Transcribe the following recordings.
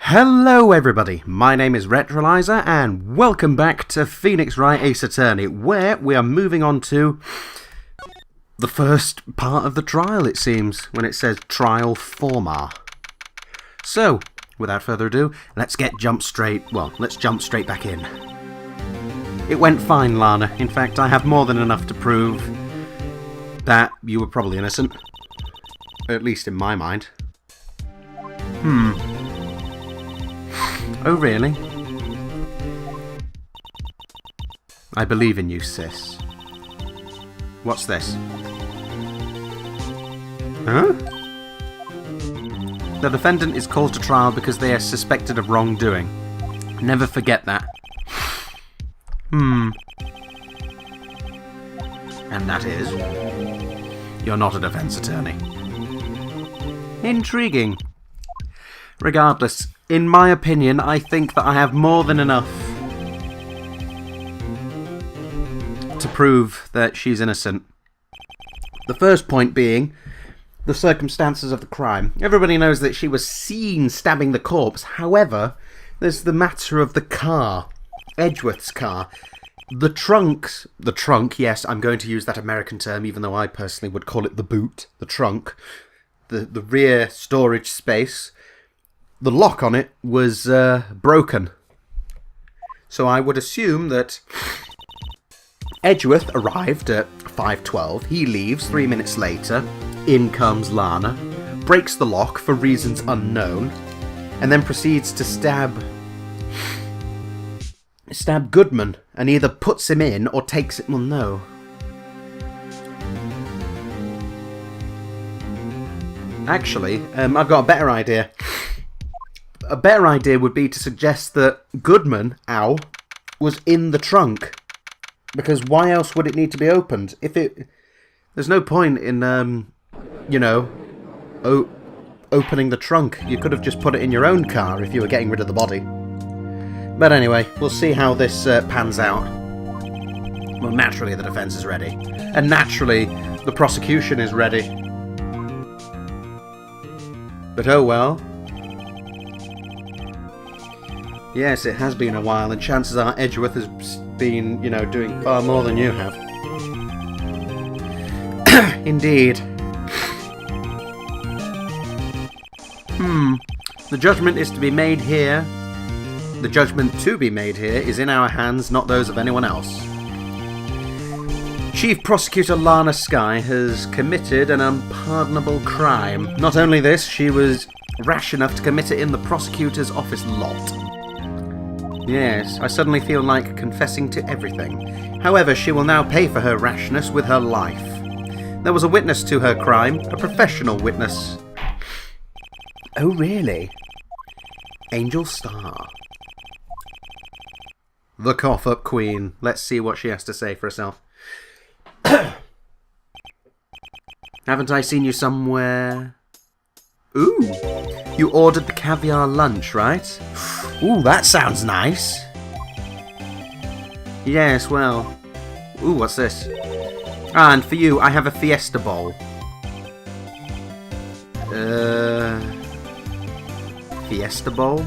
Hello everybody, my name is Retroliser and welcome back to Phoenix Wright Ace Attorney, where we are moving on to the first part of the trial, it seems, when it says Trial Forma. So, without further ado, let's jump straight back in. It went fine, Lana. In fact, I have more than enough to prove that you were probably innocent. At least in my mind. Oh, really? I believe in you, sis. What's this? Huh? The defendant is called to trial because they are suspected of wrongdoing. Never forget that. And that is? You're not a defense attorney. Intriguing. Regardless, in my opinion, I think that I have more than enough to prove that she's innocent. The first point being the circumstances of the crime. Everybody knows that she was seen stabbing the corpse. However, there's the matter of the car. Edgeworth's car. The trunk, yes, I'm going to use that American term, even though I personally would call it the boot. The trunk. The rear storage space. The lock on it was broken. So I would assume that Edgeworth arrived at 5:12. He leaves 3 minutes later. In comes Lana, breaks the lock for reasons unknown, and then proceeds to stab Goodman and either puts him in or takes it. Well, no. Actually, I've got a better idea. A better idea would be to suggest that Goodman, was in the trunk. Because why else would it need to be opened? There's no point in, opening the trunk. You could have just put it in your own car if you were getting rid of the body. But anyway, we'll see how this pans out. Well, naturally the defense is ready. And naturally, the prosecution is ready. But oh well. Yes, it has been a while, and chances are Edgeworth has been, doing far more than you have. Indeed. The judgment is to be made here. The judgment to be made here is in our hands, not those of anyone else. Chief Prosecutor Lana Skye has committed an unpardonable crime. Not only this, she was rash enough to commit it in the prosecutor's office lot. Yes, I suddenly feel like confessing to everything. However, she will now pay for her rashness with her life. There was a witness to her crime, a professional witness. Oh, really? Angel Star. The cough-up queen. Let's see what she has to say for herself. Haven't I seen you somewhere? Ooh, you ordered the caviar lunch, right? Ooh, that sounds nice. Yes, well. Ooh, what's this? Ah, and for you, I have a Fiesta bowl. Fiesta bowl?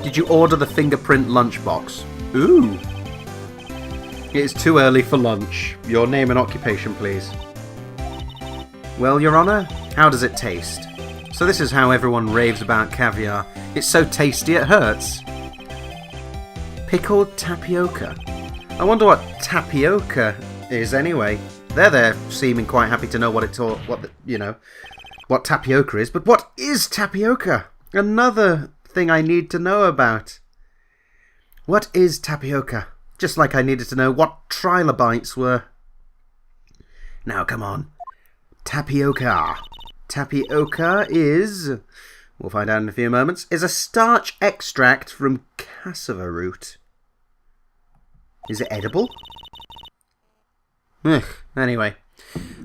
Did you order the fingerprint lunchbox? Ooh. It's too early for lunch. Your name and occupation, please. Well, Your Honour, how does it taste? So this is how everyone raves about caviar. It's so tasty it hurts. Pickled tapioca. I wonder what tapioca is anyway. They're seeming quite happy to know what tapioca is. But what is tapioca? Another thing I need to know about. What is tapioca? Just like I needed to know what trilobites were. Now, come on. Tapioca. Tapioca is, we'll find out in a few moments, is a starch extract from cassava root. Is it edible? Ugh, anyway,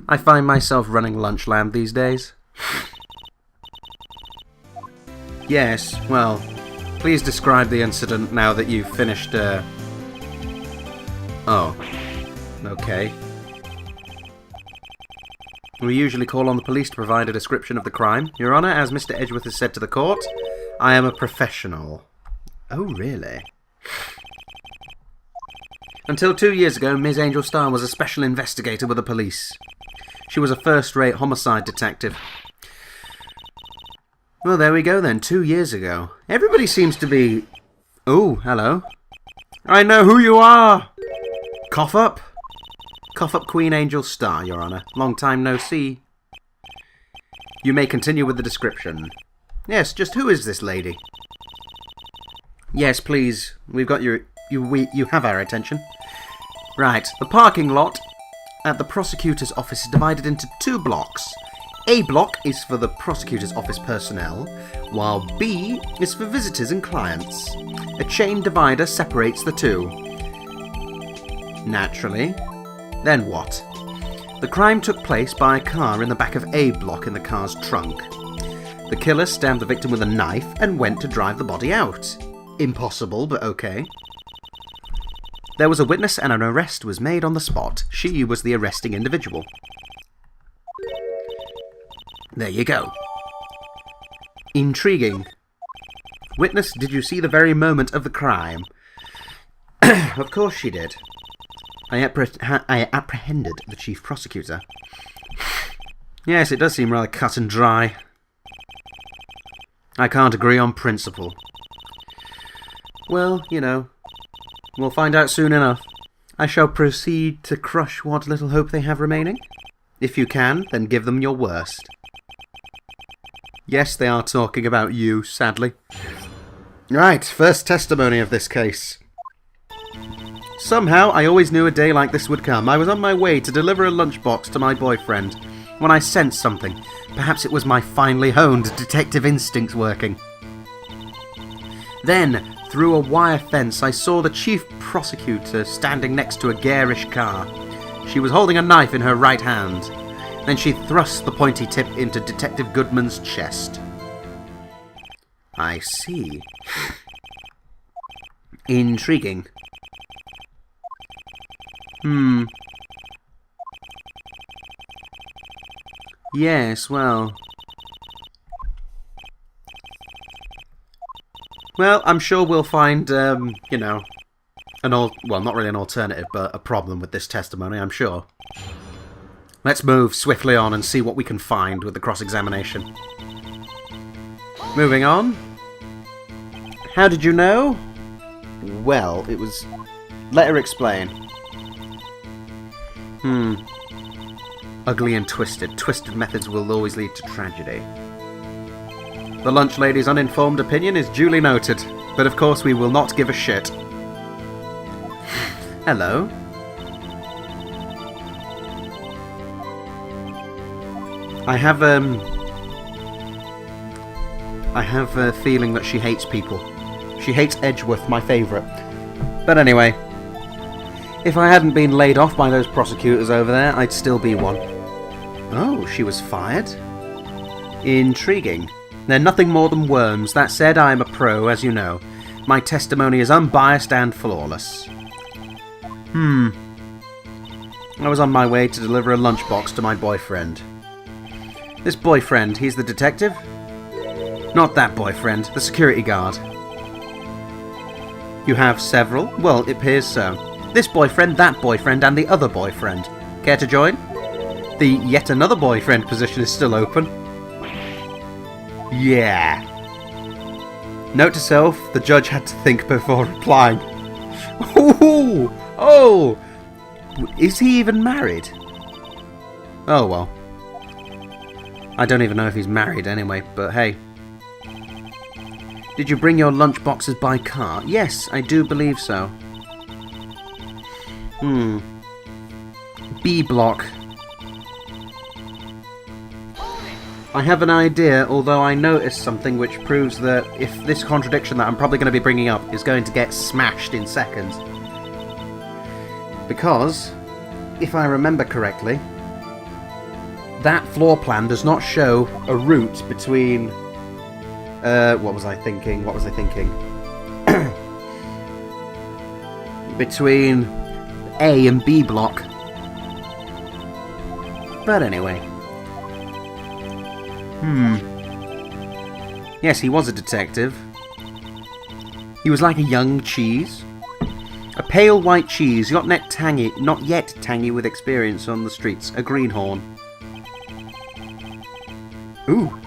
I find myself running Lunchland these days. Yes, well, please describe the incident now that you've finished, Oh, okay. We usually call on the police to provide a description of the crime. Your Honour, as Mr. Edgeworth has said to the court, I am a professional. Oh, really? Until 2 years ago, Ms. Angel Starr was a special investigator with the police. She was a first-rate homicide detective. Well, there we go then, 2 years ago. Everybody seems to be... Oh, hello. I know who you are! Cough up. Cough up Queen Angel Starr, Your Honour. Long time no see. You may continue with the description. Yes, just who is this lady? Yes, please. We've got you have our attention. Right, the parking lot at the prosecutor's office is divided into 2 blocks. A block is for the prosecutor's office personnel, while B is for visitors and clients. A chain divider separates the two. Naturally. Then what? The crime took place by a car in the back of A block in the car's trunk. The killer stabbed the victim with a knife and went to drive the body out. Impossible, but okay. There was a witness and an arrest was made on the spot. She was the arresting individual. There you go. Intriguing. Witness, did you see the very moment of the crime? Of course she did. I apprehended the chief prosecutor. Yes, it does seem rather cut and dry. I can't agree on principle. Well, you know, we'll find out soon enough. I shall proceed to crush what little hope they have remaining. If you can, then give them your worst. Yes, they are talking about you, sadly. Right, first testimony of this case. Somehow, I always knew a day like this would come. I was on my way to deliver a lunchbox to my boyfriend when I sensed something. Perhaps it was my finely honed detective instincts working. Then, through a wire fence, I saw the chief prosecutor standing next to a garish car. She was holding a knife in her right hand. Then she thrust the pointy tip into Detective Goodman's chest. I see. Intriguing. Yes, well... Well, I'm sure we'll find, you know, well, not really an alternative, but a problem with this testimony, I'm sure. Let's move swiftly on and see what we can find with the cross-examination. Moving on. How did you know? Well, it was... Let her explain. Ugly and twisted. Twisted methods will always lead to tragedy. The lunch lady's uninformed opinion is duly noted, but of course we will not give a shit. Hello. I have a feeling that she hates people. She hates Edgeworth, my favourite. But anyway, if I hadn't been laid off by those prosecutors over there, I'd still be one. Oh, she was fired? Intriguing. They're nothing more than worms. That said, I am a pro, as you know. My testimony is unbiased and flawless. I was on my way to deliver a lunchbox to my boyfriend. This boyfriend, he's the detective? Not that boyfriend, the security guard. You have several? Well, it appears so. This boyfriend, that boyfriend, and the other boyfriend. Care to join? The yet another boyfriend position is still open. Yeah. Note to self, the judge had to think before replying. Ooh! Oh! Is he even married? Oh well. I don't even know if he's married anyway, but hey. Did you bring your lunch boxes by car? Yes, I do believe so. B block. I have an idea, although I noticed something which proves that if this contradiction that I'm probably going to be bringing up is going to get smashed in seconds. Because, if I remember correctly, that floor plan does not show a route between... what was I thinking? Between A and B block. But anyway, Yes, he was a detective. He was like a young cheese. A pale white cheese, not yet tangy with experience on the streets. A greenhorn. Ooh.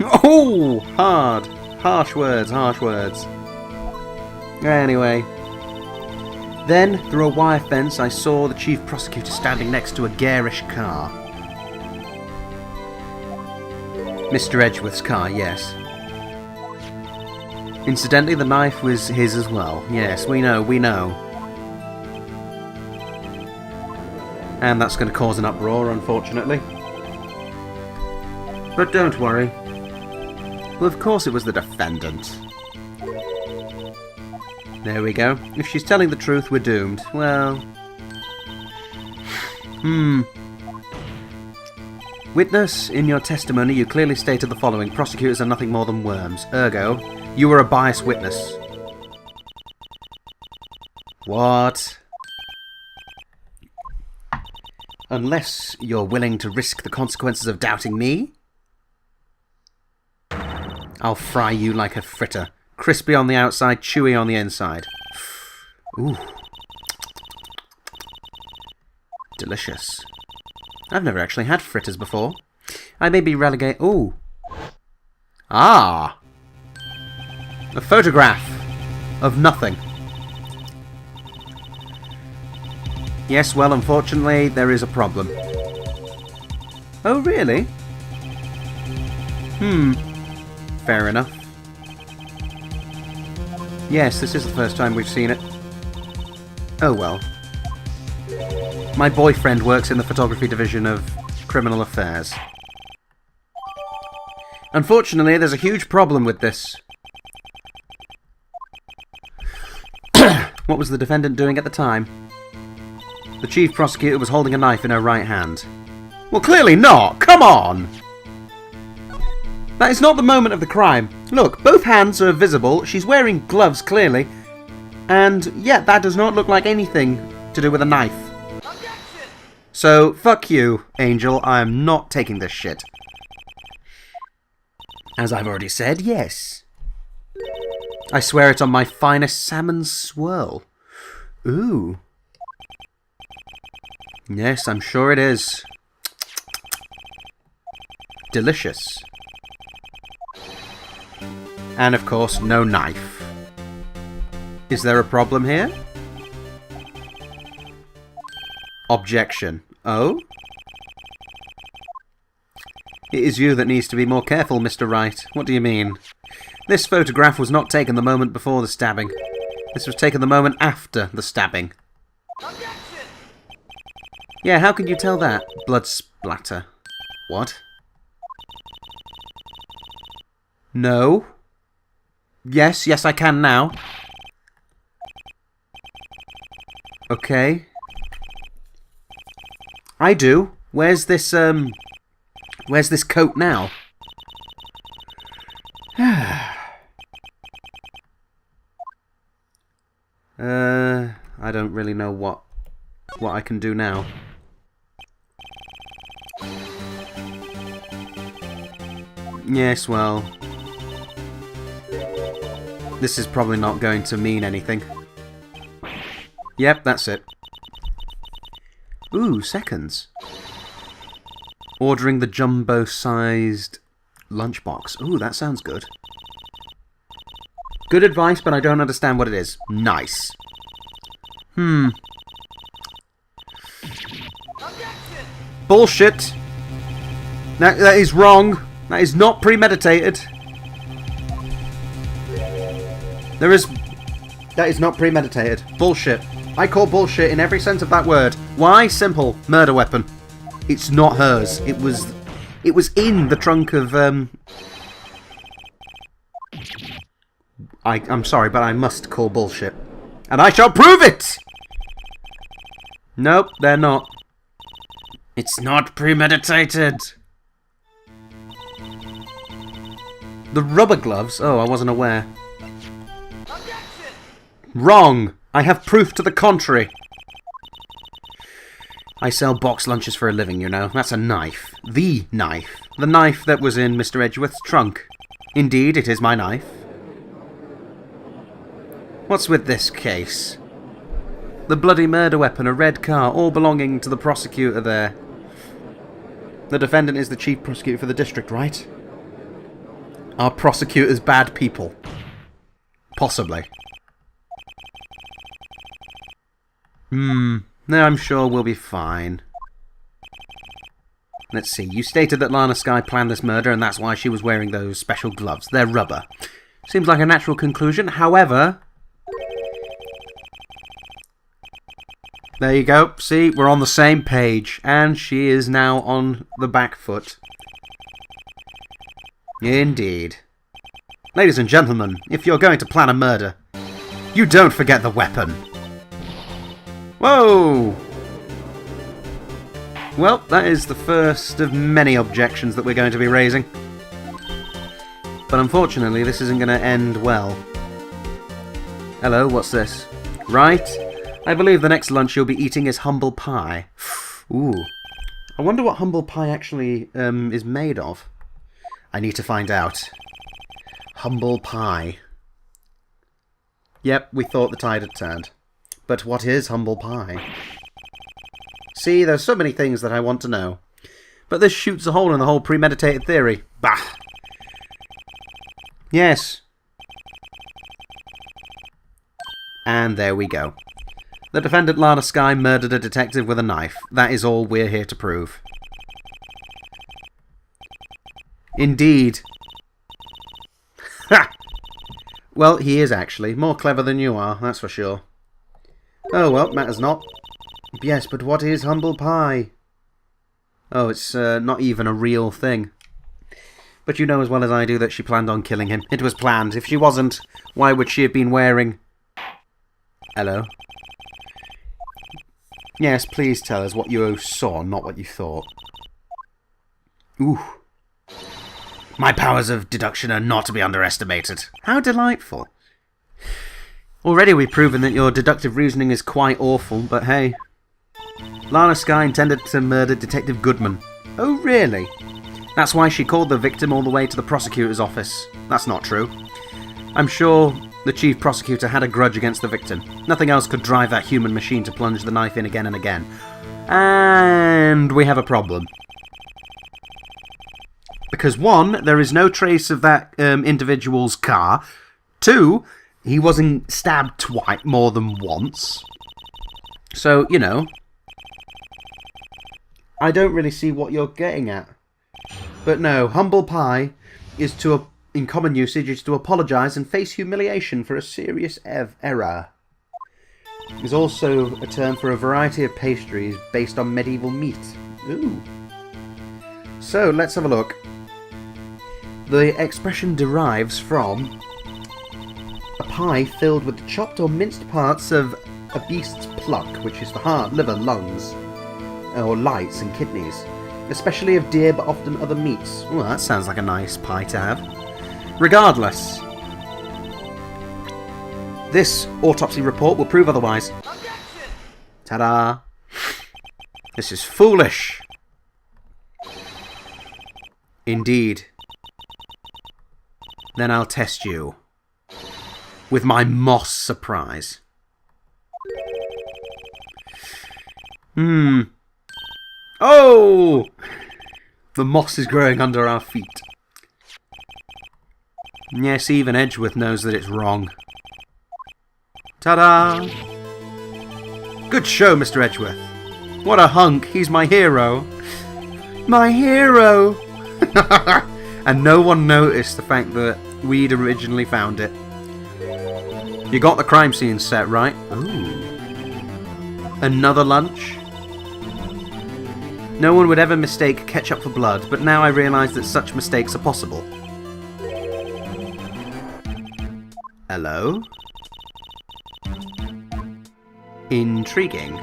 Oh! Hard. Harsh words, harsh words. Anyway. Then, through a wire fence, I saw the chief prosecutor standing next to a garish car. Mr. Edgeworth's car, yes. Incidentally, the knife was his as well. Yes, we know, we know. And that's going to cause an uproar, unfortunately. But don't worry. Well, of course it was the defendant. There we go. If she's telling the truth, we're doomed. Well... Witness, in your testimony you clearly stated the following. Prosecutors are nothing more than worms. Ergo, you were a biased witness. What? Unless you're willing to risk the consequences of doubting me, I'll fry you like a fritter. Crispy on the outside, chewy on the inside. Ooh. Delicious. I've never actually had fritters before. I may be relegated... Ooh. Ah! A photograph of nothing. Yes, well, unfortunately, there is a problem. Oh, really? Fair enough. Yes, this is the first time we've seen it. Oh well. My boyfriend works in the photography division of Criminal Affairs. Unfortunately, there's a huge problem with this. What was the defendant doing at the time? The chief prosecutor was holding a knife in her right hand. Well, clearly not! Come on! That is not the moment of the crime. Look, both hands are visible. She's wearing gloves, clearly. And, yeah, that does not look like anything to do with a knife. So, fuck you, Angel. I am not taking this shit. As I've already said, yes. I swear it on my finest salmon swirl. Ooh. Yes, I'm sure it is. Delicious. And of course, no knife. Is there a problem here? Objection. Oh? It is you that needs to be more careful, Mr. Wright. What do you mean? This photograph was not taken the moment before the stabbing. This was taken the moment after the stabbing. Objection! Yeah, how can you tell that? Blood splatter. What? No. Yes, yes I can now. Okay. I do. Where's this coat now? I don't really know what I can do now. Yes, well... This is probably not going to mean anything. Yep, that's it. Ooh, seconds. Ordering the jumbo-sized lunchbox. Ooh, that sounds good. Good advice, but I don't understand what it is. Nice. Bullshit. That is wrong. That is not premeditated. That is not premeditated. Bullshit. I call bullshit in every sense of that word. Why? Simple. Murder weapon. It's not hers. It was in the trunk of, I'm sorry, but I must call bullshit. And I shall prove it! Nope, they're not. It's not premeditated. The rubber gloves? Oh, I wasn't aware. Objection! Wrong! I have proof to the contrary. I sell box lunches for a living, you know. That's a knife. The knife. The knife that was in Mr. Edgeworth's trunk. Indeed, it is my knife. What's with this case? The bloody murder weapon, a red car, all belonging to the prosecutor there. The defendant is the chief prosecutor for the district, right? Are prosecutors bad people? Possibly. No, I'm sure we'll be fine. Let's see, you stated that Lana Skye planned this murder and that's why she was wearing those special gloves. They're rubber. Seems like a natural conclusion, however... There you go. See, we're on the same page. And she is now on the back foot. Indeed. Ladies and gentlemen, if you're going to plan a murder, you don't forget the weapon. Whoa! Well, that is the first of many objections that we're going to be raising. But unfortunately, this isn't going to end well. Hello, what's this? Right? I believe the next lunch you'll be eating is humble pie. Ooh. I wonder what humble pie actually is made of. I need to find out. Humble pie. Yep, we thought the tide had turned. But what is humble pie? See, there's so many things that I want to know. But this shoots a hole in the whole premeditated theory. Bah! Yes. And there we go. The defendant Lana Skye murdered a detective with a knife. That is all we're here to prove. Indeed. Ha! Well, he is actually. More clever than you are, that's for sure. Oh, well, matters not. Yes, but what is humble pie? Oh, it's not even a real thing. But you know as well as I do that she planned on killing him. It was planned. If she wasn't, why would she have been wearing... Hello? Yes, please tell us what you saw, not what you thought. Ooh. My powers of deduction are not to be underestimated. How delightful. Already we've proven that your deductive reasoning is quite awful, but hey. Lana Skye intended to murder Detective Goodman. Oh, really? That's why she called the victim all the way to the prosecutor's office. That's not true. I'm sure the chief prosecutor had a grudge against the victim. Nothing else could drive that human machine to plunge the knife in again and again. And we have a problem. Because 1, there is no trace of that individual's car. 2, he wasn't stabbed twice, more than once. So, you know, I don't really see what you're getting at. But no, humble pie is in common usage is to apologise and face humiliation for a serious error. It's also a term for a variety of pastries based on medieval meat. Ooh. So, let's have a look. The expression derives from a pie filled with the chopped or minced parts of a beast's pluck, which is the heart, liver, lungs, or lights and kidneys, especially of deer but often other meats. Well, that sounds like a nice pie to have. Regardless, this autopsy report will prove otherwise. Ta-da! This is foolish. Indeed. Then I'll test you with my moss surprise. Oh! The moss is growing under our feet. Yes, even Edgeworth knows that it's wrong. Ta-da! Good show, Mr. Edgeworth. What a hunk. He's my hero. My hero! And no one noticed the fact that we'd originally found it. You got the crime scene set, right? Ooh. Another lunch? No one would ever mistake ketchup for blood, but now I realise that such mistakes are possible. Hello? Intriguing.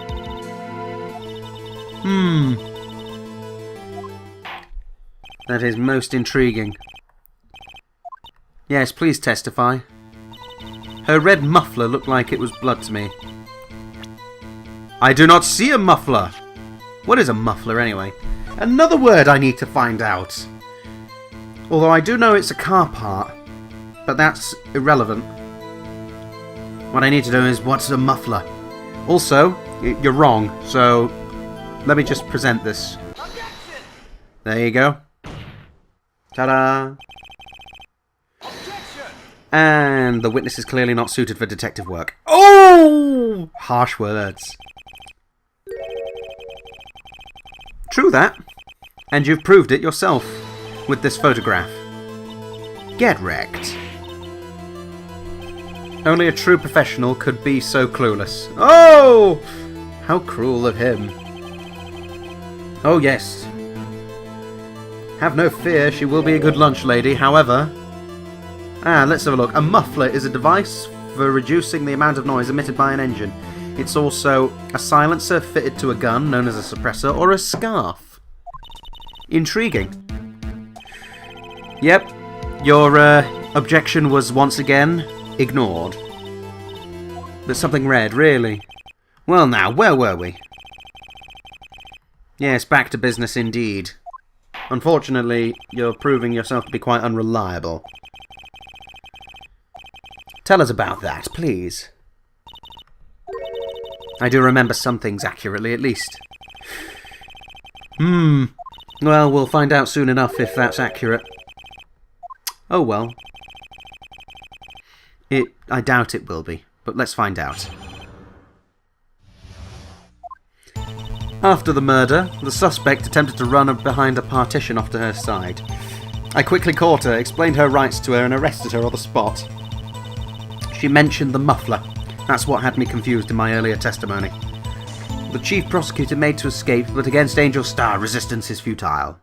That is most intriguing. Yes, please testify. Her red muffler looked like it was blood to me. I do not see a muffler! What is a muffler, anyway? Another word I need to find out. Although I do know it's a car part, but that's irrelevant. What I need to know is what's a muffler. Also, you're wrong, so let me just present this. Objection! There you go. Ta-da! Objection! And the witness is clearly not suited for detective work. Oh! Harsh words. True that. And you've proved it yourself with this photograph. Get wrecked. Only a true professional could be so clueless. Oh! How cruel of him. Oh, yes. Have no fear, she will be a good lunch lady. However... let's have a look. A muffler is a device for reducing the amount of noise emitted by an engine. It's also a silencer fitted to a gun, known as a suppressor, or a scarf. Intriguing. Yep. Your objection was once again ignored. But something red, really. Well now, where were we? Yes, back to business indeed. Unfortunately, you're proving yourself to be quite unreliable. Tell us about that, please. I do remember some things accurately, at least. Well, we'll find out soon enough if that's accurate. Oh well. I doubt it will be, but let's find out. After the murder, the suspect attempted to run behind a partition off to her side. I quickly caught her, explained her rights to her, and arrested her on the spot. She mentioned the muffler. That's what had me confused in my earlier testimony. The chief prosecutor made to escape, but against Angel Star, resistance is futile.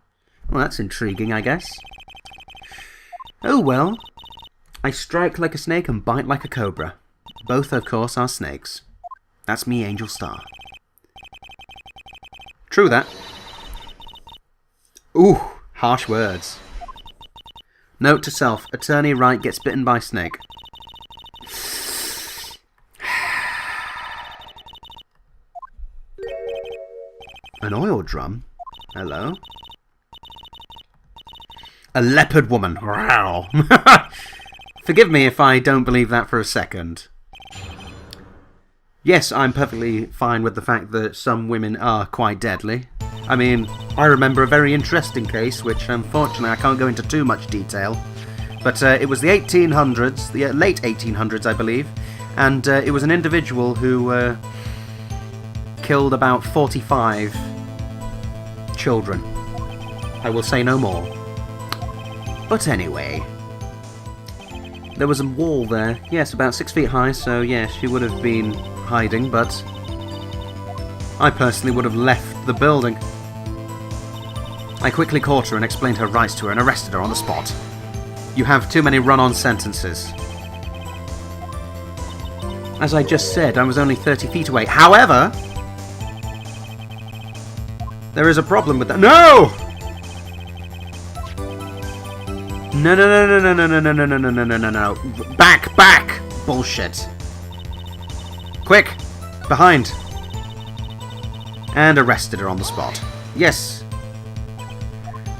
Well, that's intriguing, I guess. Oh well. I strike like a snake and bite like a cobra. Both, of course, are snakes. That's me, Angel Star. True that. Ooh, harsh words. Note to self, Attorney Wright gets bitten by snake. An oil drum? Hello? A leopard woman. Wow. Forgive me if I don't believe that for a second. Yes, I'm perfectly fine with the fact that some women are quite deadly. I mean, I remember a very interesting case, which unfortunately I can't go into too much detail. But it was the 1800s, the late 1800s I believe, and it was an individual who killed about 45 children. I will say no more. But anyway, there was a wall there, yes, about 6 feet high, so yes, she would have been hiding, but I personally would have left the building. I quickly caught her and explained her rights to her and arrested her on the spot. You have too many run-on sentences. As I just said, I was only 30 feet away. However, there is a problem with that. No! No, no, no, no, no, no, no, no, no, no, no, no, no, no. Back, back! Bullshit. Quick! Behind. And arrested her on the spot. Yes.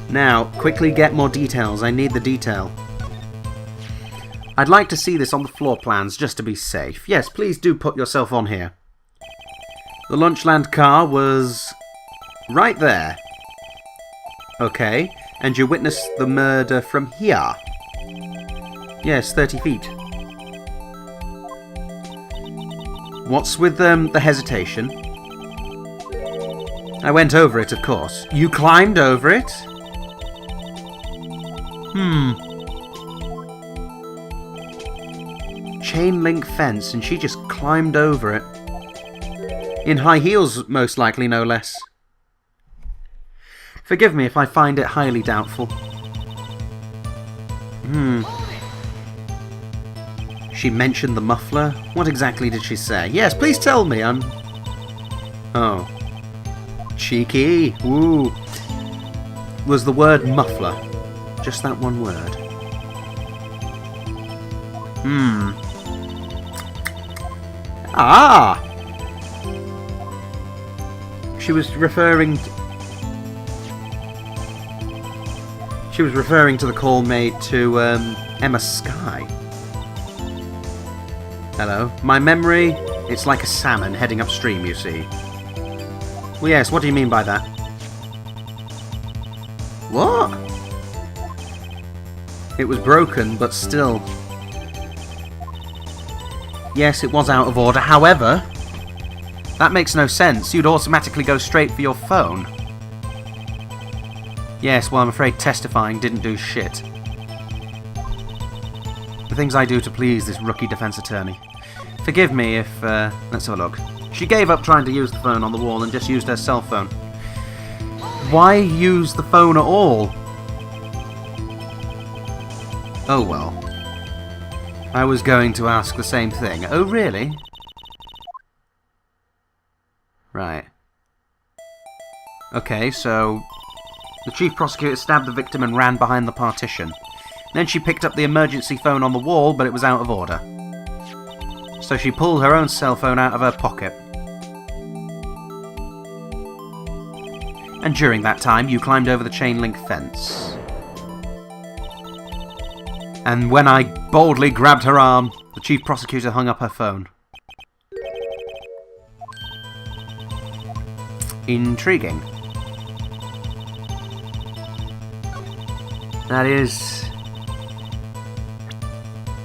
Now, quickly get more details. I need the detail. I'd like to see this on the floor plans, just to be safe. Yes, please do put yourself on here. The Lunchland car was right there. Okay. And you witnessed the murder from here. Yes, 30 feet. What's with the hesitation? I went over it, of course. You climbed over it? Chain link fence, and she just climbed over it. In high heels, most likely, no less. Forgive me if I find it highly doubtful. She mentioned the muffler? What exactly did she say? Yes, please tell me, Oh. Cheeky. Ooh. Was the word muffler just that one word? Ah! She was referring... She was referring to the call made to Emma Skye. Hello. My memory, it's like a salmon heading upstream, you see. Well, yes, what do you mean by that? What? It was broken, but still. Yes, it was out of order. However, that makes no sense. You'd automatically go straight for your phone. Yes, well, I'm afraid testifying didn't do shit. The things I do to please this rookie defense attorney. Forgive me if, let's have a look. She gave up trying to use the phone on the wall and just used her cell phone. Why use the phone at all? Oh well. I was going to ask the same thing. Oh really? Right. Okay, so the chief prosecutor stabbed the victim and ran behind the partition. Then she picked up the emergency phone on the wall, but it was out of order. So she pulled her own cell phone out of her pocket. And during that time, you climbed over the chain link fence. And when I boldly grabbed her arm, the chief prosecutor hung up her phone. Intriguing. That is...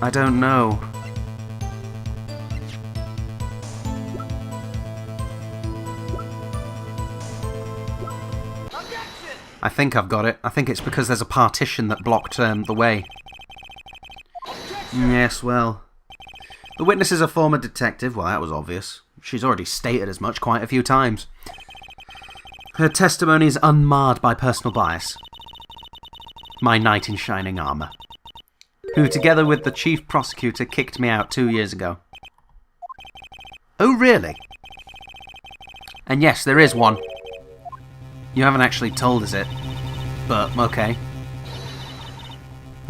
I don't know. I think I've got it. I think it's because there's a partition that blocked the way. Yes, well... The witness is a former detective. Well, that was obvious. She's already stated as much quite a few times. Her testimony is unmarred by personal bias. My knight in shining armour. Who, together with the chief prosecutor, kicked me out 2 years ago. Oh, really? And yes, there is one. You haven't actually told us it, but okay.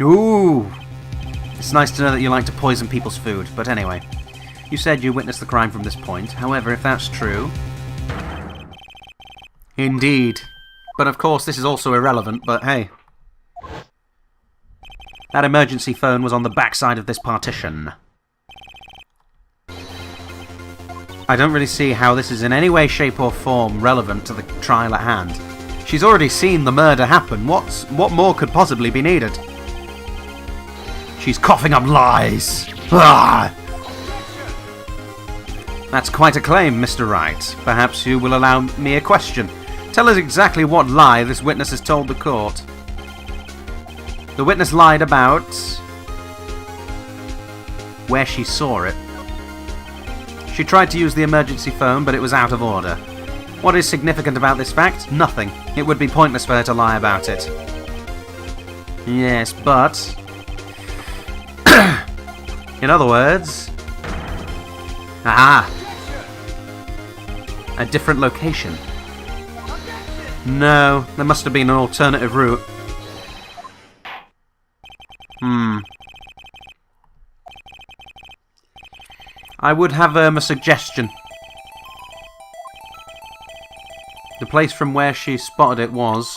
Ooh! It's nice to know that you like to poison people's food, but anyway. You said you witnessed the crime from this point. However, if that's true... Indeed. But of course, this is also irrelevant, but hey. That emergency phone was on the backside of this partition. I don't really see how this is in any way, shape or form relevant to the trial at hand. She's already seen the murder happen. What more could possibly be needed? She's coughing up lies. Ah! That's quite a claim, Mr. Wright. Perhaps you will allow me a question. Tell us exactly what lie this witness has told the court. The witness lied about... where she saw it. She tried to use the emergency phone, but it was out of order. What is significant about this fact? Nothing. It would be pointless for her to lie about it. Yes, but... in other words... Aha! A different location. No, there must have been an alternative route. I would have a suggestion. The place from where she spotted it was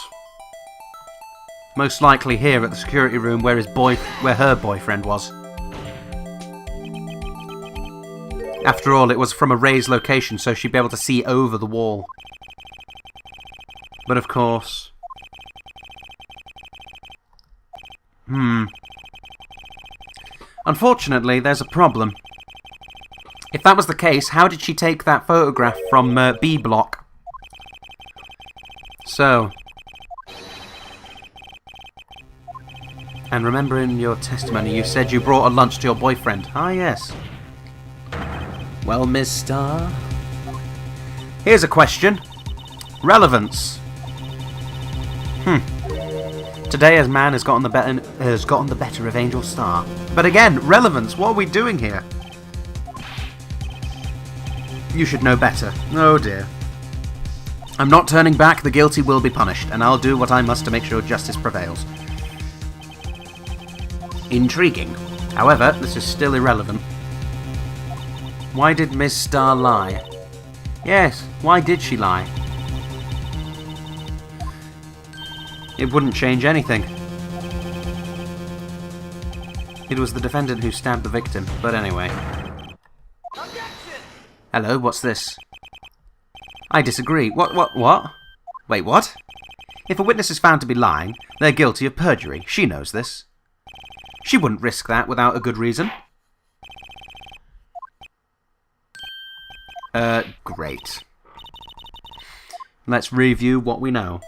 most likely here at the security room where her boyfriend was. After all, it was from a raised location, so she'd be able to see over the wall. But of course... Unfortunately, there's a problem. If that was the case, how did she take that photograph from B block? So... And remember in your testimony you said you brought a lunch to your boyfriend. Ah, yes. Well, Ms. Starr... Here's a question. Relevance. Today, as man has gotten the better of Angel Starr. But again, relevance. What are we doing here? You should know better. Oh dear. I'm not turning back. The guilty will be punished, and I'll do what I must to make sure justice prevails. Intriguing. However, this is still irrelevant. Why did Ms. Starr lie? Yes, why did she lie? It wouldn't change anything. It was the defendant who stabbed the victim, but anyway. Hello, what's this? I disagree. What? Wait, what? If a witness is found to be lying, they're guilty of perjury. She knows this. She wouldn't risk that without a good reason. Great. Let's review what we know.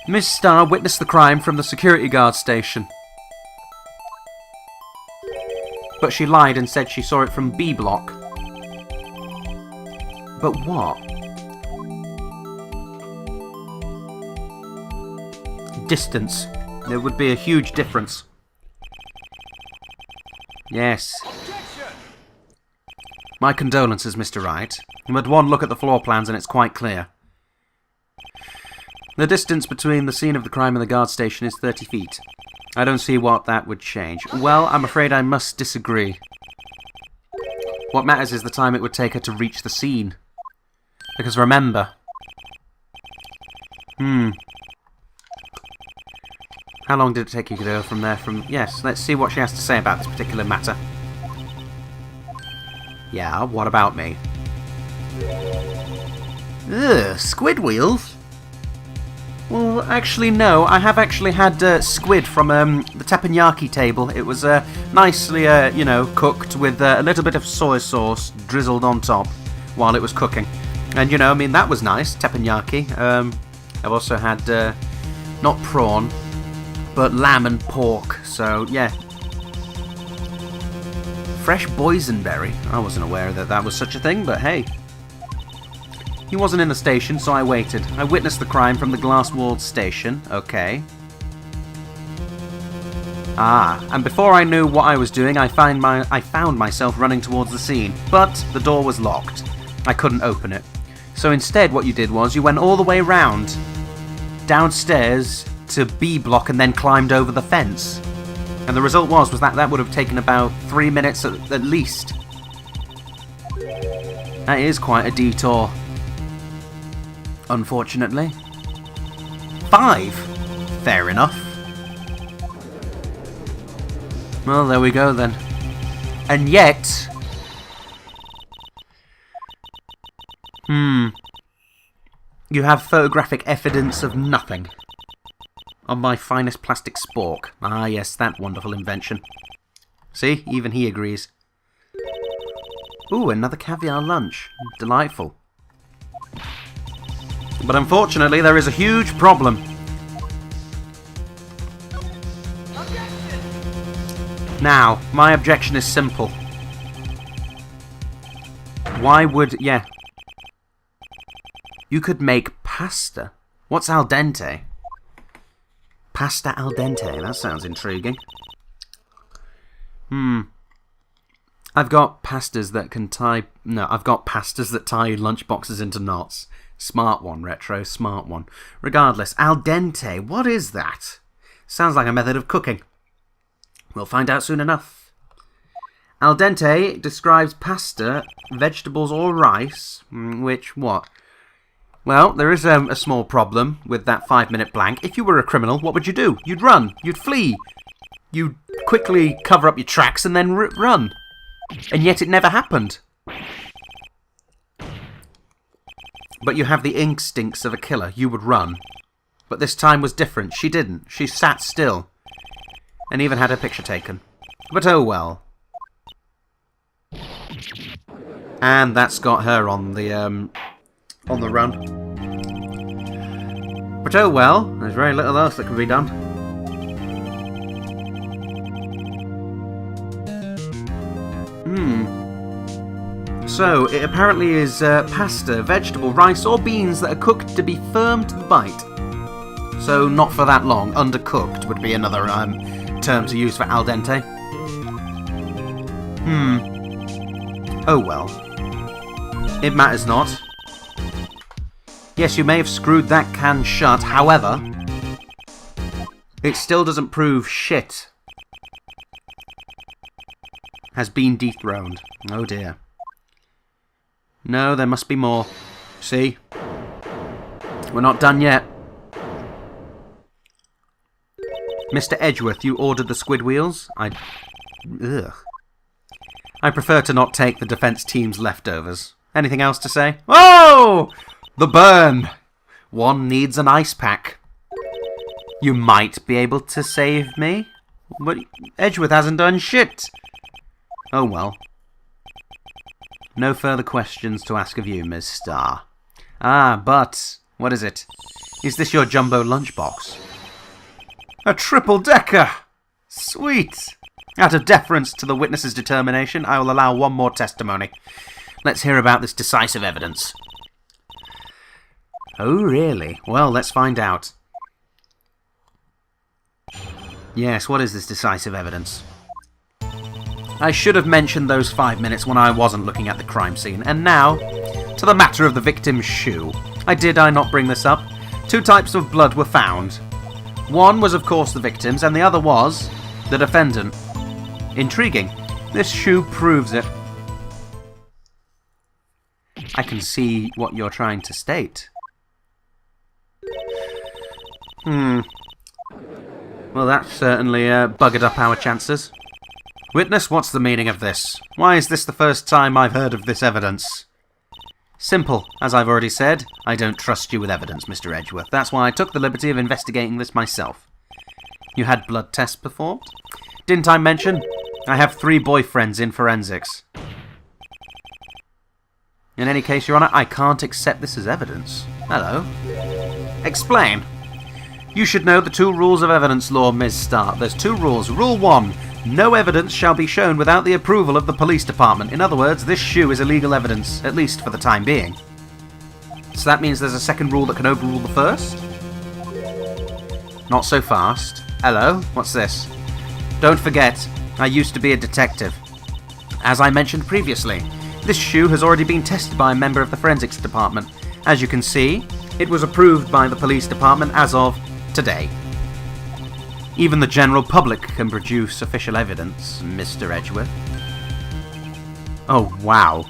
Miss Starr witnessed the crime from the security guard station. But she lied and said she saw it from B block. But what? Distance. There would be a huge difference. Yes. My condolences, Mr. Wright. But one look at the floor plans and it's quite clear. The distance between the scene of the crime and the guard station is 30 feet. I don't see what that would change. Well, I'm afraid I must disagree. What matters is the time it would take her to reach the scene. Because remember... How long did it take you to go from there? Yes, let's see what she has to say about this particular matter. Yeah, what about me? Ugh, squid wheels? Well, actually, no. I have actually had squid from the teppanyaki table. It was nicely, you know, cooked with a little bit of soy sauce drizzled on top while it was cooking. And, you know, I mean, that was nice, teppanyaki. I've also had, not prawn, but lamb and pork. So, yeah. Fresh boysenberry. I wasn't aware that that was such a thing, but hey. He wasn't in the station, so I waited. I witnessed the crime from the glass-walled station. Okay. Ah, and before I knew what I was doing, I found myself running towards the scene. But the door was locked. I couldn't open it. So instead, what you did was you went all the way round, downstairs to B block, and then climbed over the fence. And the result was that would have taken about 3 minutes at least. That is quite a detour. Unfortunately. 5? Fair enough. Well, there we go then. And yet... You have photographic evidence of nothing. On my finest plastic spork. Ah, yes, that wonderful invention. See? Even he agrees. Ooh, another caviar lunch. Delightful. But unfortunately, there is a huge problem. Now, my objection is simple. Why would... Yeah. You could make pasta. What's al dente? Pasta al dente. That sounds intriguing. I've got pastas that can tie... No, I've got pastas that tie lunchboxes into knots. Smart one, Retro. Smart one. Regardless, al dente. What is that? Sounds like a method of cooking. We'll find out soon enough. Al dente describes pasta, vegetables or rice, which, what? Well, there is a small problem with that 5-minute blank. If you were a criminal, what would you do? You'd run. You'd flee. You'd quickly cover up your tracks and then run. And yet it never happened. But you have the instincts of a killer. You would run. But this time was different. She didn't. She sat still. And even had her picture taken. But oh well. And that's got her on the run. But oh well, there's very little else that can be done. So, it apparently is pasta, vegetable, rice or beans that are cooked to be firm to the bite. So, not for that long. Undercooked would be another term to use for al dente. Oh well. It matters not. Yes, you may have screwed that can shut, however, it still doesn't prove shit has been dethroned. Oh dear. No, there must be more. See? We're not done yet. Mr. Edgeworth, you ordered the squid wheels? Ugh. I prefer to not take the defense team's leftovers. Anything else to say? Oh! The burn! One needs an ice pack. You might be able to save me? But Edgeworth hasn't done shit. Oh well. No further questions to ask of you, Ms. Starr. Ah, but... what is it? Is this your jumbo lunchbox? A triple-decker! Sweet! Out of deference to the witness's determination, I will allow one more testimony. Let's hear about this decisive evidence. Oh, really? Well, let's find out. Yes, what is this decisive evidence? I should have mentioned those 5 minutes when I wasn't looking at the crime scene. And now, to the matter of the victim's shoe. Did I not bring this up? 2 types of blood were found. One was, of course, the victim's, and the other was the defendant. Intriguing. This shoe proves it. I can see what you're trying to state. Well, that certainly buggered up our chances. Witness, what's the meaning of this? Why is this the first time I've heard of this evidence? Simple. As I've already said, I don't trust you with evidence, Mr. Edgeworth. That's why I took the liberty of investigating this myself. You had blood tests performed? Didn't I mention? I have 3 boyfriends in forensics. In any case, Your Honour, I can't accept this as evidence. Hello. Explain. You should know the 2 rules of evidence law, Ms. Starr. There's 2 rules. Rule 1. No evidence shall be shown without the approval of the police department. In other words, this shoe is illegal evidence, at least for the time being. So that means there's a second rule that can overrule the first? Not so fast. Hello, what's this? Don't forget, I used to be a detective. As I mentioned previously, this shoe has already been tested by a member of the forensics department. As you can see, it was approved by the police department as of today. Even the general public can produce official evidence, Mr. Edgeworth. Oh, wow.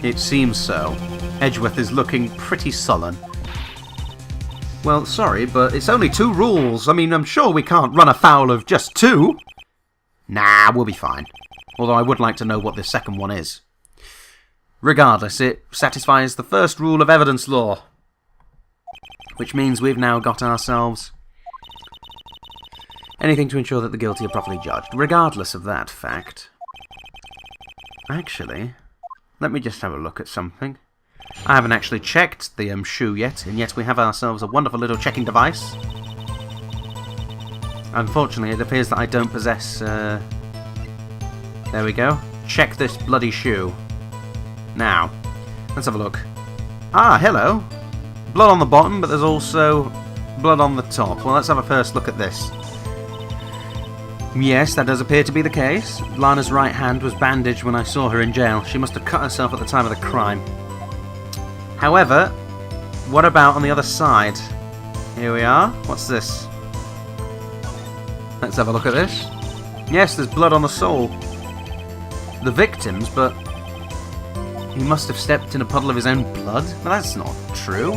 It seems so. Edgeworth is looking pretty sullen. Well, sorry, but it's only 2 rules. I mean, I'm sure we can't run afoul of just 2. Nah, we'll be fine. Although I would like to know what the second one is. Regardless, it satisfies the first rule of evidence law. Which means we've now got ourselves anything to ensure that the guilty are properly judged, regardless of that fact. Actually, let me just have a look at something. I haven't actually checked the shoe yet, and yet we have ourselves a wonderful little checking device. Unfortunately, it appears that I don't possess... there we go. Check this bloody shoe. Now, let's have a look. Ah, hello. Blood on the bottom, but there's also blood on the top. Well, let's have a first look at this. Yes, that does appear to be the case. Lana's right hand was bandaged when I saw her in jail. She must have cut herself at the time of the crime. However, what about on the other side? Here we are. What's this? Let's have a look at this. Yes, there's blood on the sole. The victim's, but he must have stepped in a puddle of his own blood? Well, that's not true.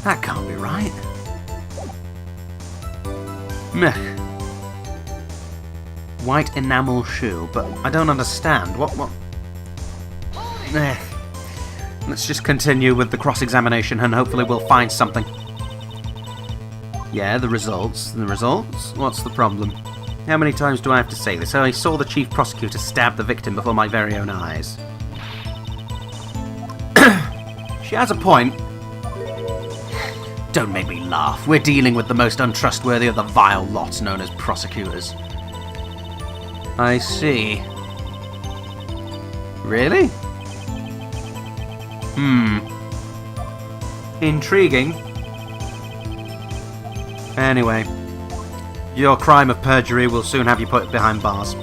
That can't be right. Meh. White enamel shoe, but I don't understand. What? Eh. Let's just continue with the cross-examination and hopefully we'll find something. Yeah, the results. The results? What's the problem? How many times do I have to say this? I saw the chief prosecutor stab the victim before my very own eyes. She has a point. Don't make me laugh. We're dealing with the most untrustworthy of the vile lot known as prosecutors. I see. Really? Intriguing. Anyway, your crime of perjury will soon have you put behind bars.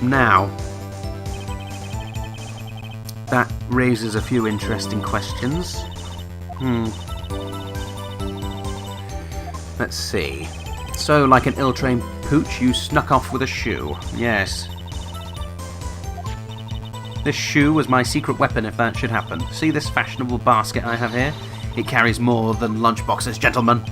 Now, that raises a few interesting questions. Let's see. So, like an ill-trained pooch, you snuck off with a shoe. Yes. This shoe was my secret weapon if that should happen. See this fashionable basket I have here? It carries more than lunchboxes, gentlemen.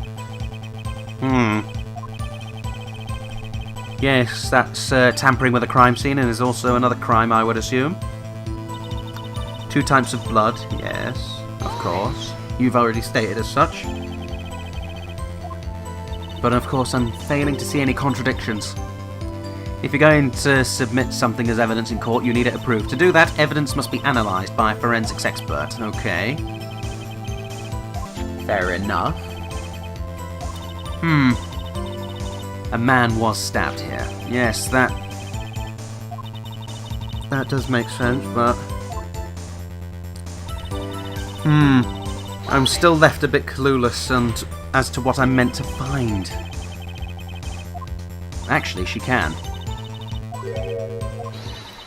Yes, that's tampering with a crime scene, and is also another crime, I would assume. 2 types of blood, yes, of course. You've already stated as such. But of course, I'm failing to see any contradictions. If you're going to submit something as evidence in court, you need it approved. To do that, evidence must be analysed by a forensics expert. Okay. Fair enough. A man was stabbed here. Yes, that does make sense, but... I'm still left a bit clueless as to what I'm meant to find. Actually, she can.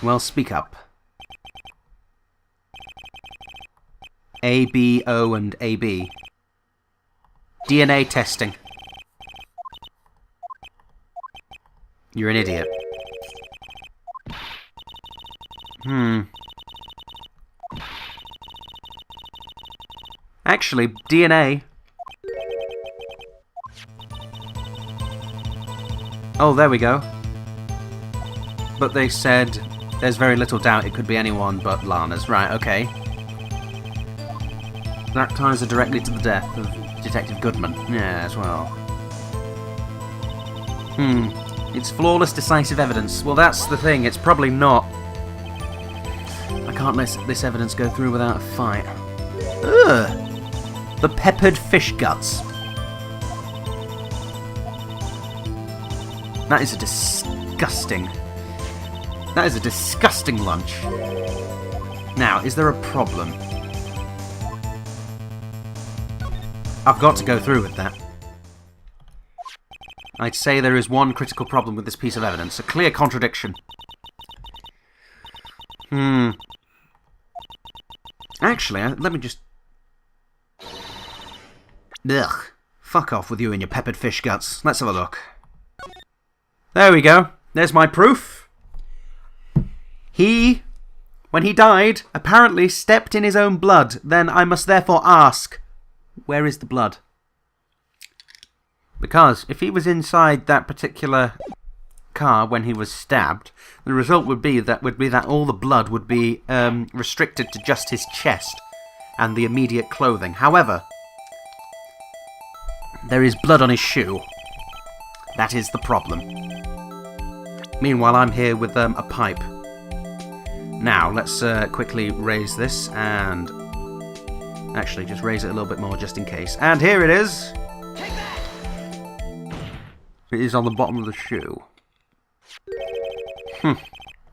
Well, speak up. A, B, O, and A, B. DNA testing. You're an idiot. Actually, DNA... Oh, there we go. But they said there's very little doubt it could be anyone but Lana's. Right, okay. That ties her directly to the death of Detective Goodman. Yeah, as well. It's flawless, decisive evidence. Well, that's the thing. It's probably not. I can't let this evidence go through without a fight. Ugh! The peppered fish guts. That is a disgusting... That is a disgusting lunch. Now, is there a problem? I've got to go through with that. I'd say there is one critical problem with this piece of evidence. A clear contradiction. Actually, let me just... Ugh. Fuck off with you and your peppered fish guts. Let's have a look. There we go. There's my proof. He, when he died, apparently stepped in his own blood. Then I must therefore ask, where is the blood? Because if he was inside that particular car when he was stabbed, the result would be that all the blood would be restricted to just his chest and the immediate clothing. However, there is blood on his shoe. That is the problem. Meanwhile, I'm here with a pipe. Now, let's quickly raise this and... Actually, just raise it a little bit more just in case. And here it is! It is on the bottom of the shoe.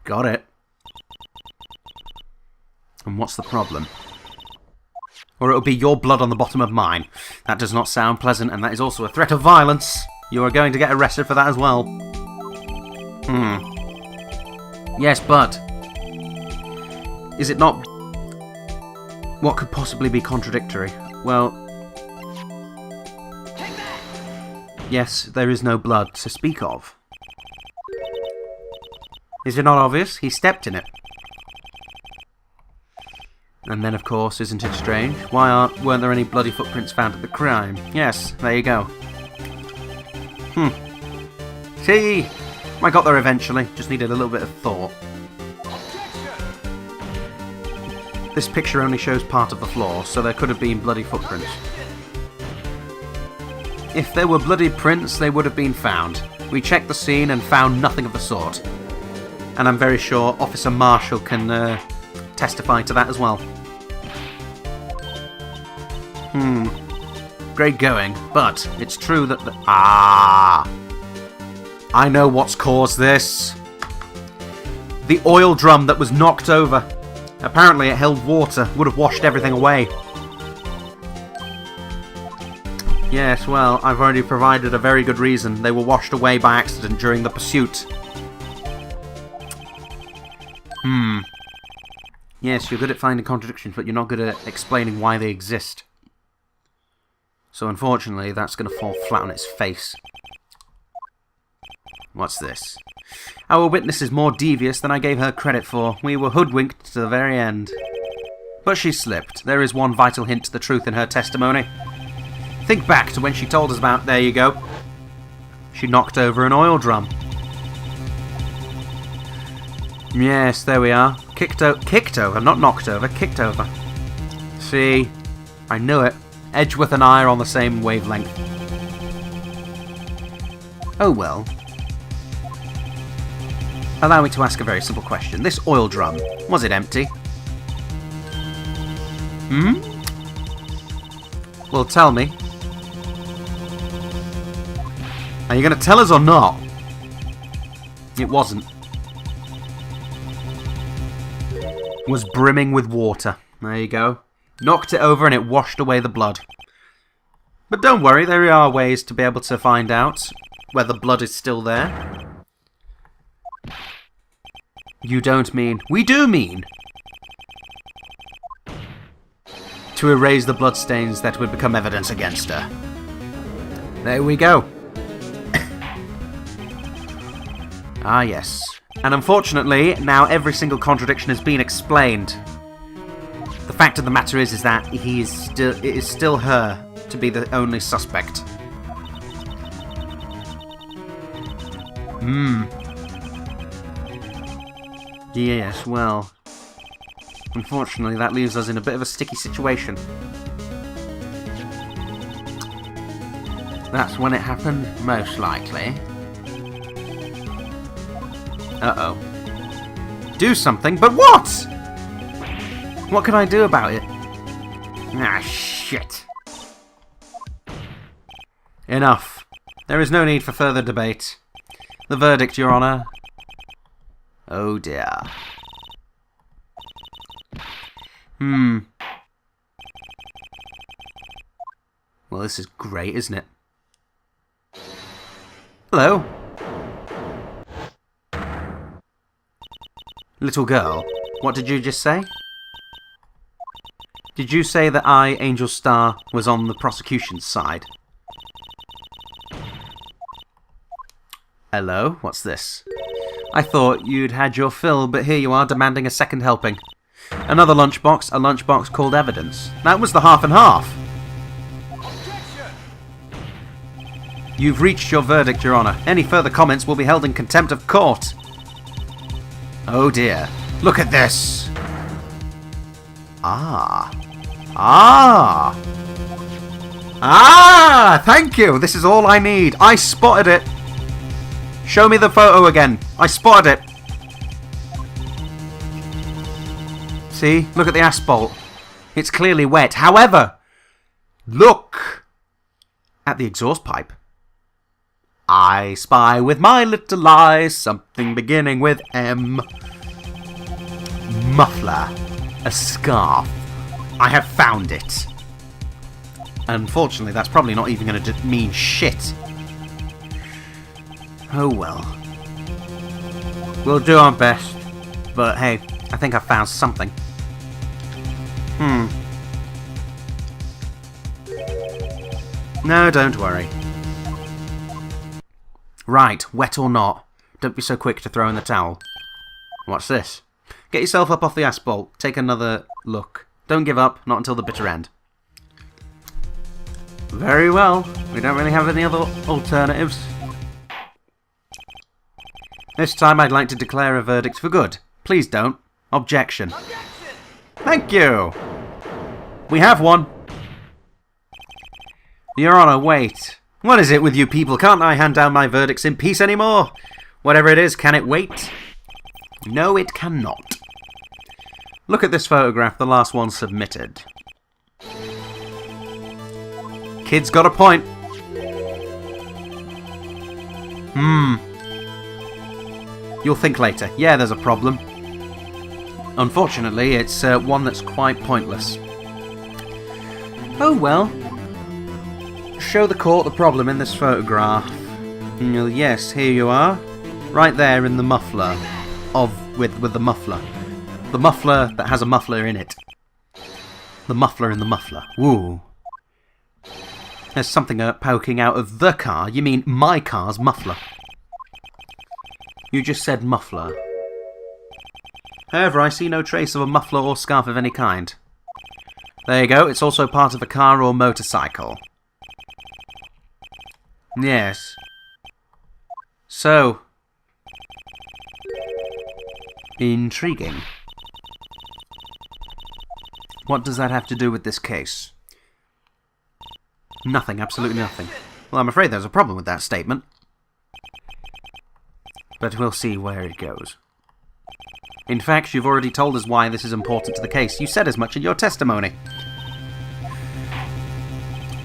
Got it. And what's the problem? Or it'll be your blood on the bottom of mine. That does not sound pleasant, and that is also a threat of violence. You are going to get arrested for that as well. Yes, but... Is it not... What could possibly be contradictory? Well... Yes, there is no blood to speak of. Is it not obvious? He stepped in it. And then, of course, isn't it strange? Weren't there any bloody footprints found at the crime? Yes, there you go. See? I got there eventually. Just needed a little bit of thought. This picture only shows part of the floor, so there could have been bloody footprints. If there were bloody prints, they would have been found. We checked the scene and found nothing of the sort. And I'm very sure Officer Marshall can testify to that as well. Great going, but it's true that the... I know what's caused this. The oil drum that was knocked over. Apparently it held water, would have washed everything away. Yes, well, I've already provided a very good reason. They were washed away by accident during the pursuit. Yes, you're good at finding contradictions, but you're not good at explaining why they exist. So unfortunately, that's going to fall flat on its face. What's this? Our witness is more devious than I gave her credit for. We were hoodwinked to the very end. But she slipped. There is one vital hint to the truth in her testimony. Think back to when she told us about... There you go. She knocked over an oil drum. Yes, there we are. Kicked over, not knocked over, kicked over. See, I knew it. Edgeworth and I are on the same wavelength. Oh well. Allow me to ask a very simple question. This oil drum, was it empty? Hmm? Well, tell me. Are you going to tell us or not? It wasn't. It was brimming with water. There you go. Knocked it over and it washed away the blood. But don't worry, there are ways to be able to find out whether blood is still there. You don't mean... We do mean! To erase the bloodstains that would become evidence against her. There we go. Ah, yes. And unfortunately, now every single contradiction has been explained. The fact of the matter is that it is still her to be the only suspect. Yes, well... Unfortunately, that leaves us in a bit of a sticky situation. That's when it happened, most likely. Uh-oh. Do something, but what? What can I do about it? Ah, shit. Enough. There is no need for further debate. The verdict, Your Honour. Oh dear. Well, this is great, isn't it? Hello? Little girl, what did you just say? Did you say that I, Angel Star, was on the prosecution's side? Hello? What's this? I thought you'd had your fill, but here you are demanding a second helping. Another lunchbox, a lunchbox called evidence. That was the half and half. You've reached your verdict, Your Honour. Any further comments will be held in contempt of court. Oh dear. Look at this. Ah. Thank you. This is all I need. I spotted it. Show me the photo again. I spotted it. See? Look at the asphalt. It's clearly wet. However, look at the exhaust pipe. I spy with my little eyes something beginning with M. Muffler. A scarf. I have found it. Unfortunately, that's probably not even going to mean shit. Oh well. We'll do our best. But hey, I think I found something. No, don't worry. Right, wet or not, don't be so quick to throw in the towel. What's this? Get yourself up off the asphalt, take another look. Don't give up, not until the bitter end. Very well, we don't really have any other alternatives. This time I'd like to declare a verdict for good. Please don't. Objection. Thank you! We have one. Your Honour, wait. What is it with you people? Can't I hand down my verdicts in peace anymore? Whatever it is, can it wait? No, it cannot. Look at this photograph, the last one submitted. Kid's got a point. You'll think later. Yeah, there's a problem. Unfortunately, it's one that's quite pointless. Oh well. Show the court the problem in this photograph. Yes, here you are. Right there in the muffler. With the muffler. The muffler that has a muffler in it. The muffler in the muffler. Woo. There's something poking out of the car. You mean my car's muffler. You just said muffler. However, I see no trace of a muffler or scarf of any kind. There you go. It's also part of a car or motorcycle. Yes. So. Intriguing. What does that have to do with this case? Nothing. Absolutely nothing. Well, I'm afraid there's a problem with that statement. But we'll see where it goes. In fact, you've already told us why this is important to the case. You said as much in your testimony.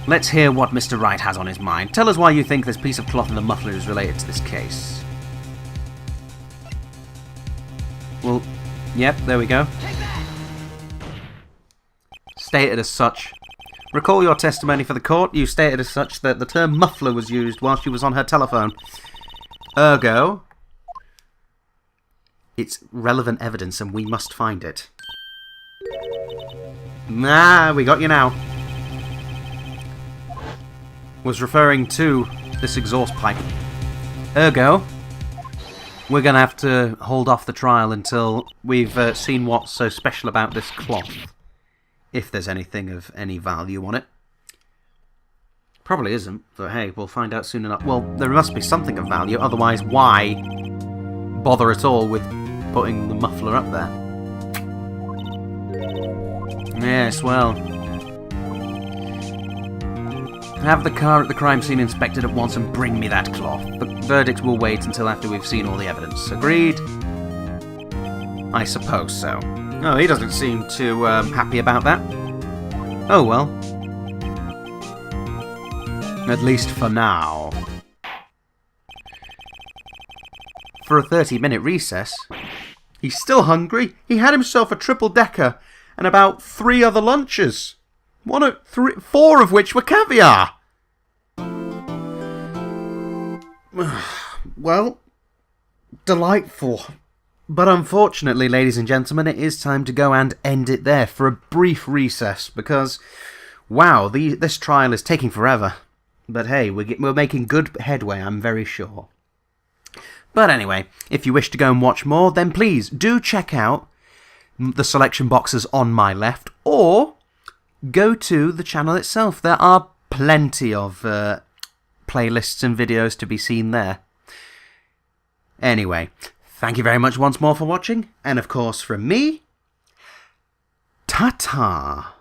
Let's hear what Mr. Wright has on his mind. Tell us why you think this piece of cloth in the muffler is related to this case. Well, yep, there we go. Stated as such. Recall your testimony for the court. You stated as such that the term muffler was used while she was on her telephone. Ergo, it's relevant evidence and we must find it. Nah, we got you now. Was referring to this exhaust pipe. Ergo, we're going to have to hold off the trial until we've seen what's so special about this cloth. If there's anything of any value on it. Probably isn't, but hey, we'll find out soon enough. Well, there must be something of value, otherwise why bother at all with putting the muffler up there? Yes, well. Have the car at the crime scene inspected at once and bring me that cloth. The verdict will wait until after we've seen all the evidence. Agreed? I suppose so. Oh, he doesn't seem too happy about that. Oh well. At least for now. For a 30-minute recess. He's still hungry. He had himself a triple-decker and about 3 other lunches. 4 of which were caviar. Well, delightful. But unfortunately, ladies and gentlemen, it is time to go and end it there for a brief recess because, wow, this trial is taking forever. But hey, we're making good headway, I'm very sure. But anyway, if you wish to go and watch more, then please do check out the selection boxes on my left, or go to the channel itself. There are plenty of playlists and videos to be seen there. Anyway, thank you very much once more for watching, and of course from me, ta-ta!